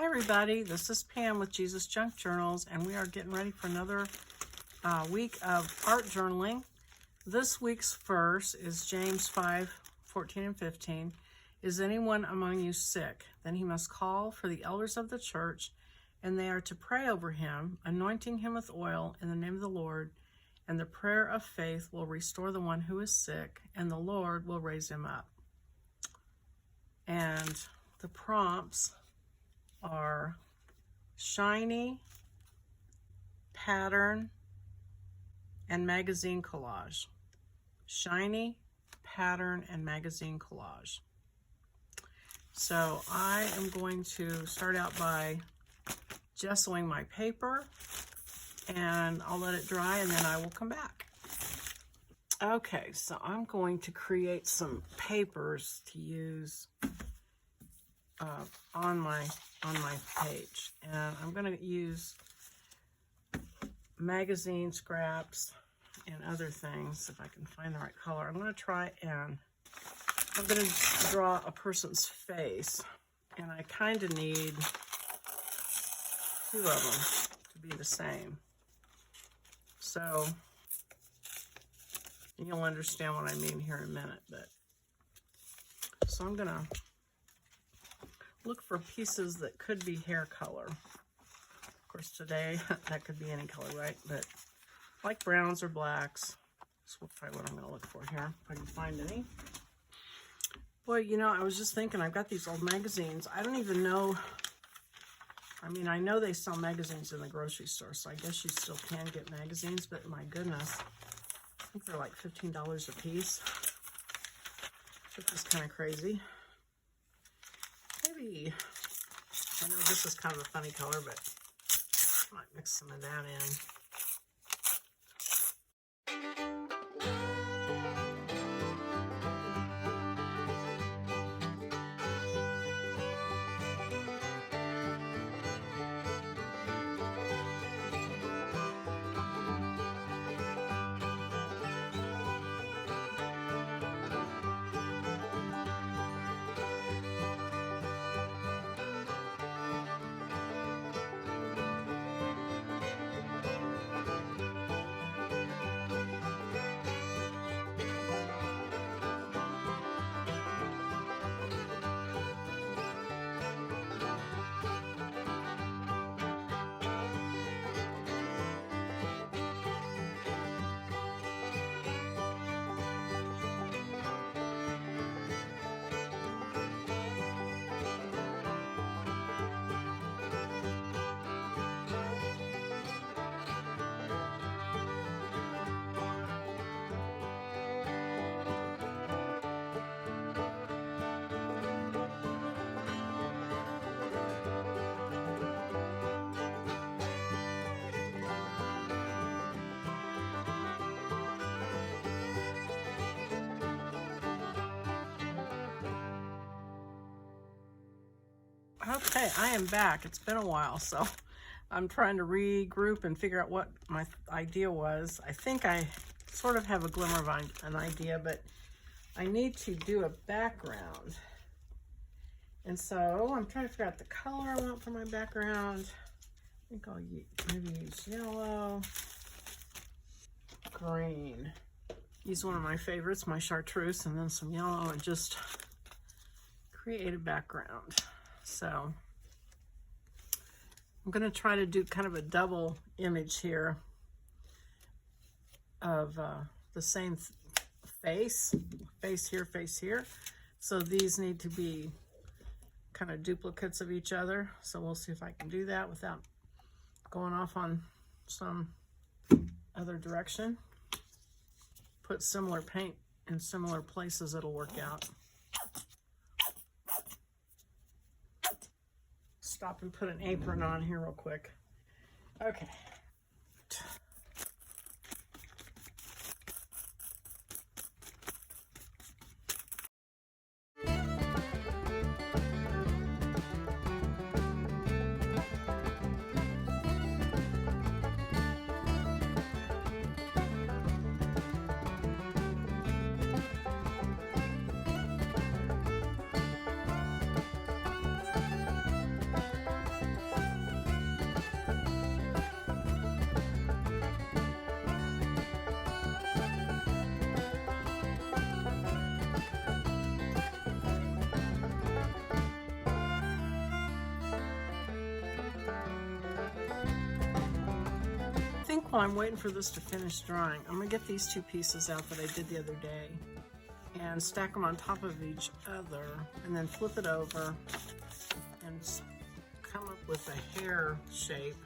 Hi everybody, this is Pam with Jesus Junk Journals, and we are getting ready for another week of art journaling. This week's verse is James 5:14 and 15. Is anyone among you sick? Then he must call for the elders of the church, and they are to pray over him, anointing him with oil in the name of the Lord. And the prayer of faith will restore the one who is sick, and the Lord will raise him up. And the prompts are shiny, pattern, and magazine collage. Shiny, pattern, and magazine collage. So I am going to start out by gessoing my paper, and I'll let it dry and then I will come back. Okay, so I'm going to create some papers to use on my page, and I'm going to use magazine scraps and other things if I can find the right color. I'm going to try and I'm going to draw a person's face, and I kind of need two of them to be the same. So you'll understand what I mean here in a minute. But so I'm going to look for pieces that could be hair color. Of course, today that could be any color, right? But like browns or blacks. That's probably what I'm going to look for here, if I can find any. Boy, you know, I was just thinking, I've got these old magazines. I don't even know. I mean, I know they sell magazines in the grocery store, so I guess you still can get magazines, but my goodness, I think they're like $15 a piece, which is kind of crazy. Maybe, I know this is kind of a funny color, but I might mix some of that in. Okay, I am back. It's been a while, so I'm trying to regroup and figure out what my idea was. I think I sort of have a glimmer of an idea, but I need to do a background. And so I'm trying to figure out the color I want for my background. I think I'll maybe use yellow, green. Use one of my favorites, my chartreuse, and then some yellow, and just create a background. So I'm going to try to do kind of a double image here of the same face here, face here. So these need to be kind of duplicates of each other. So we'll see if I can do that without going off on some other direction. Put similar paint in similar places, it'll work out. Stop and put an apron on here real quick. Okay. I'm waiting for this to finish drying, I'm going to get these two pieces out that I did the other day and stack them on top of each other, and then flip it over and come up with a hair shape.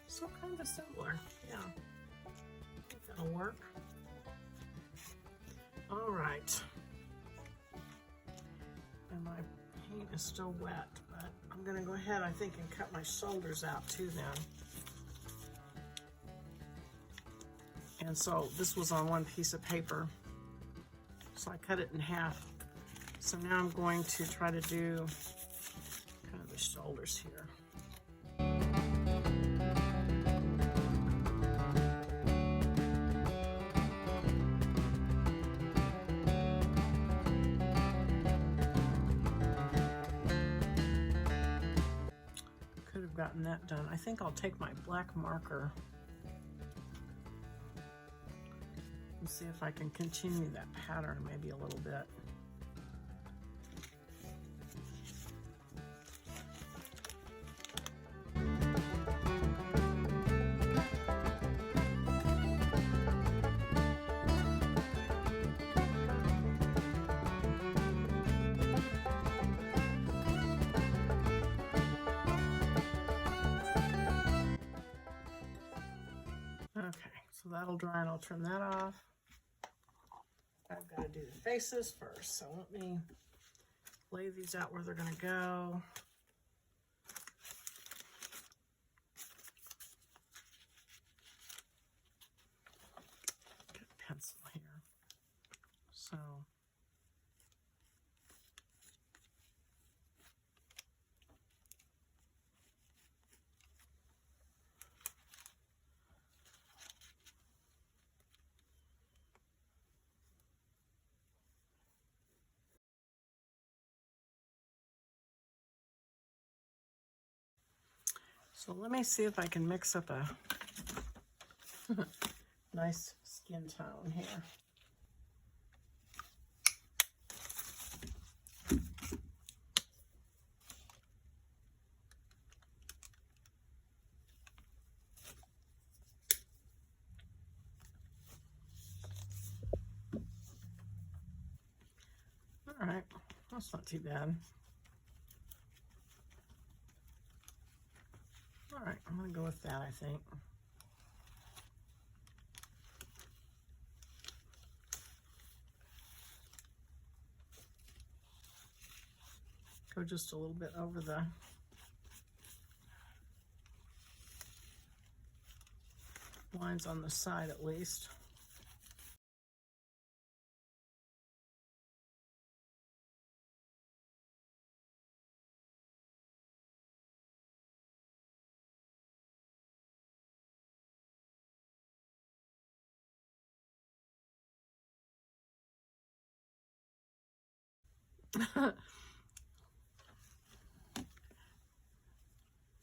So kind of similar, yeah. I think that'll work. All right. And my paint is still wet, but I'm gonna go ahead, I think, and cut my shoulders out too then. And so this was on one piece of paper, so I cut it in half. So now I'm going to try to do kind of the shoulders here. Could have gotten that done. I think I'll take my black marker and see if I can continue that pattern maybe a little bit. Okay, so that'll dry and I'll trim that off. I've got to do the faces first, so let me lay these out where they're going to go. Get a pencil here. So So let me see if I can mix up a nice skin tone here. All right, that's not too bad. All right, I'm gonna go with that, I think. Go just a little bit over the lines on the side at least.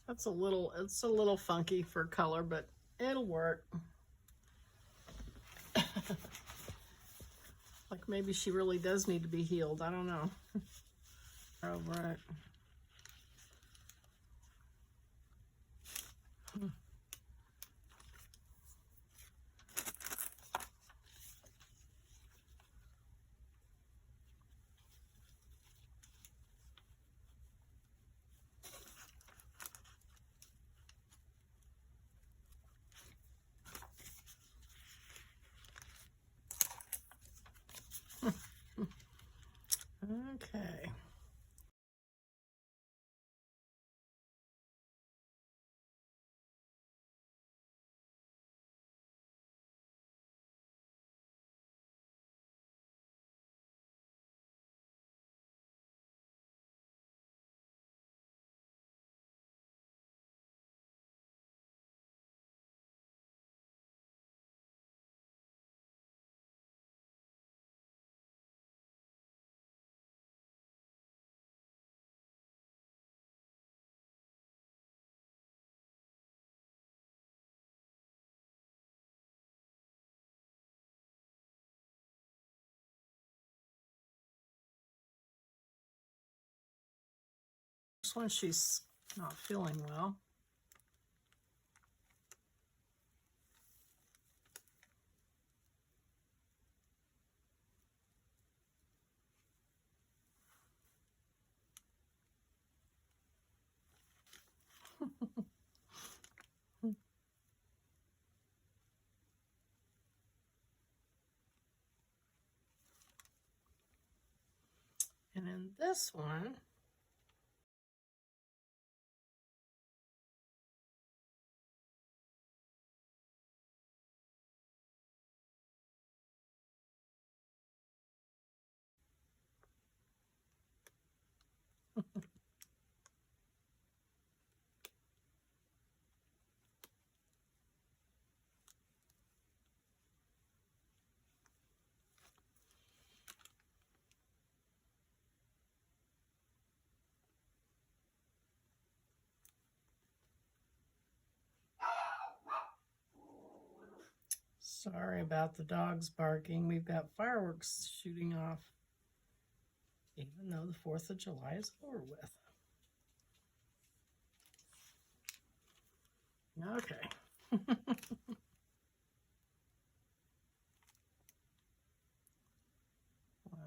It's a little funky for color, but it'll work. Like maybe she really does need to be healed. I don't know. Oh, right. Okay. when she's not feeling well. And in this one, sorry about the dogs barking. We've got fireworks shooting off, even though the 4th of July is over with. Okay. Wow.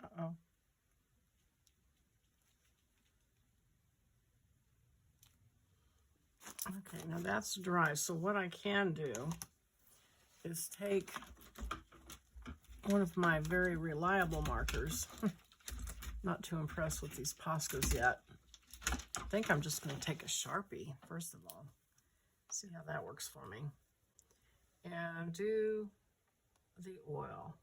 Uh-oh. Okay, now that's dry. So what I can do is take one of my very reliable markers. Not too impressed with these Poscas yet. I think I'm just going to take a Sharpie, first of all. See how that works for me. And do the oil.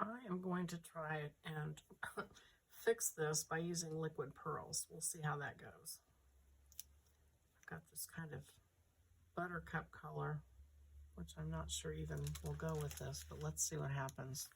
I am going to try and fix this by using liquid pearls. We'll see how that goes. I've got this kind of buttercup color, which I'm not sure even will go with this, but let's see what happens.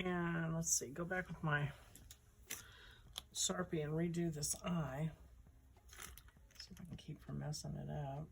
And let's see, go back with my Sharpie and redo this eye. See if I can keep from messing it up.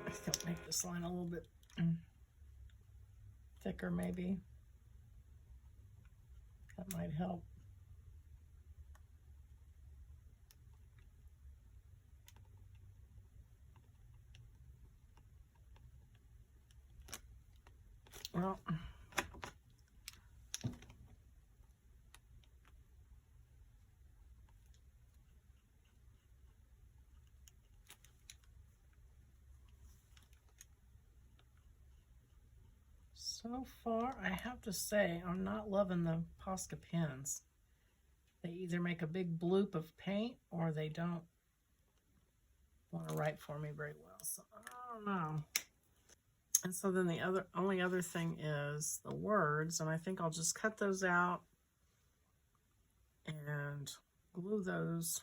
I think I'll make this line a little bit thicker maybe. That might help. Well, so far, I have to say, I'm not loving the Posca pens. They either make a big bloop of paint or they don't want to write for me very well. So I don't know. And so then the only other thing is the words, and I think I'll just cut those out and glue those.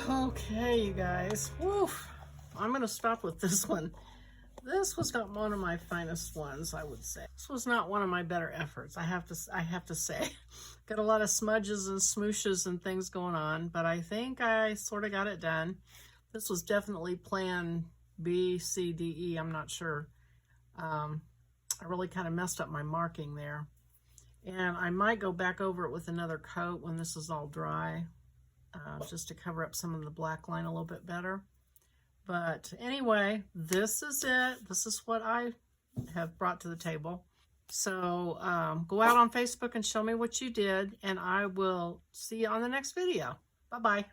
Okay, you guys. Woof. I'm going to stop with this one. This was not one of my finest ones, I would say. This was not one of my better efforts, I have to say. Got a lot of smudges and smooshes and things going on, but I think I sort of got it done. This was definitely plan B, C, D, E. I'm not sure. I really kind of messed up my marking there. And I might go back over it with another coat when this is all dry. Just to cover up some of the black line a little bit better. But anyway, this is it. This is what I have brought to the table. So go out on Facebook and show me what you did, and I will see you on the next video. Bye-bye.